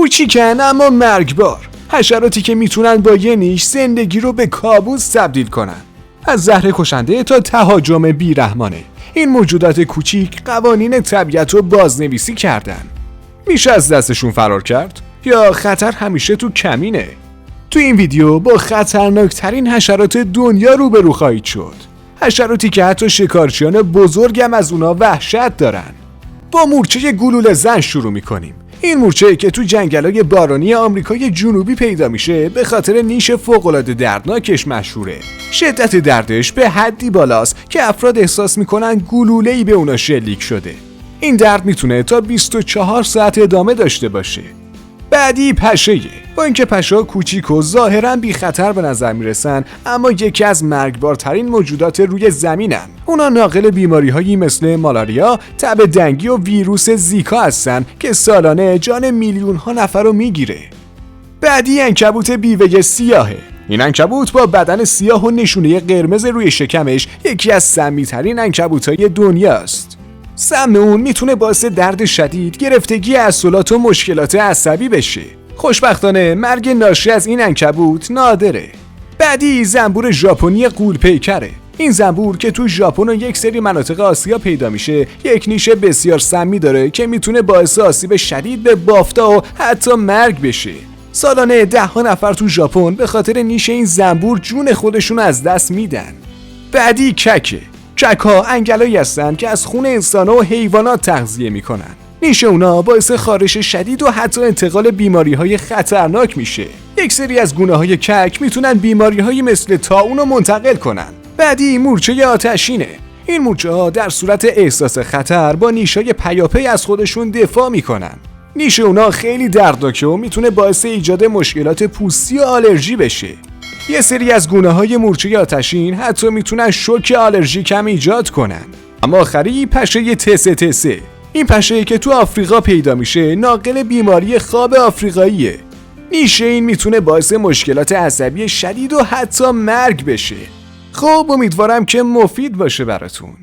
کوچیکن اما مرگبار، حشراتی که میتونن با یه نیش زندگی رو به کابوس تبدیل کنن. از زهر کشنده تا تهاجم بیرحمانه، این موجودات کوچیک قوانین طبیعت رو بازنویسی کردن. میشه از دستشون فرار کرد یا خطر همیشه تو کمینه؟ تو این ویدیو با خطرناکترین حشرات دنیا روبرو خواهید شد. حشراتی که حتی شکارچیان بزرگم از اونا وحشت دارن. با مورچه گلوله زن شروع میکنیم. این مورچه که تو جنگل‌های بارانی آمریکای جنوبی پیدا میشه به خاطر نیش فوق‌العاده دردناکش مشهوره. شدت دردش به حدی بالاست که افراد احساس میکنن گلوله‌ای به اونا شلیک شده. این درد میتونه تا 24 ساعت ادامه داشته باشه. بعدی پشه‌ایه. با اینکه پشه‌ها کوچیک و ظاهراً بی خطر به نظر میرسن، اما یکی از مرگبارترین موجودات روی زمینن. اونا ناقل بیماری‌هایی مثل مالاریا، تب دنگی و ویروس زیکا هستن که سالانه جان میلیون‌ها نفر رو میگیره. بعدی عنکبوت بیوه سیاهه. این عنکبوت با بدن سیاه و نشونه قرمز روی شکمش یکی از سمی‌ترین عنکبوت‌های دنیاست. سم اون میتونه باعث درد شدید، گرفتگی عضلات و مشکلات عصبی بشه. خوشبختانه مرگ ناشی از این عنکبوت نادره. بعدی زنبور ژاپنی غول‌پیکره. این زنبور که تو ژاپن و یک سری مناطق آسیا پیدا میشه، یک نیش بسیار سمی داره که میتونه باعث آسیب شدید به بافتا و حتی مرگ بشه. سالانه 10 نفر تو ژاپن به خاطر نیش این زنبور جون خودشون از دست میدن. بعدی ککه. کک‌ها انگلایی هستن که از خون انسان‌ها و حیوانات تغذیه میکنن. نیش اونا باعث خارش شدید و حتی انتقال بیماری‌های خطرناک میشه. یک سری از گونه‌های کک میتونن بیماری‌هایی مثل طاعون رو منتقل کنن. بعدی مورچه آتشینه. این مورچه‌ها در صورت احساس خطر با نیش‌های پیاپی از خودشون دفاع میکنن. نیش اونا خیلی دردناکه و میتونه باعث ایجاد مشکلات پوستی و آلرژی بشه. یه سری از گونه‌های مورچه آتشین حتی میتونن شوک آلرژیک هم ایجاد کنن. اما آخری پشه تسه. این پشه که تو آفریقا پیدا میشه ناقل بیماری خواب آفریقاییه. نیش این میتونه باعث مشکلات عصبی شدید و حتی مرگ بشه. خب امیدوارم که مفید باشه براتون.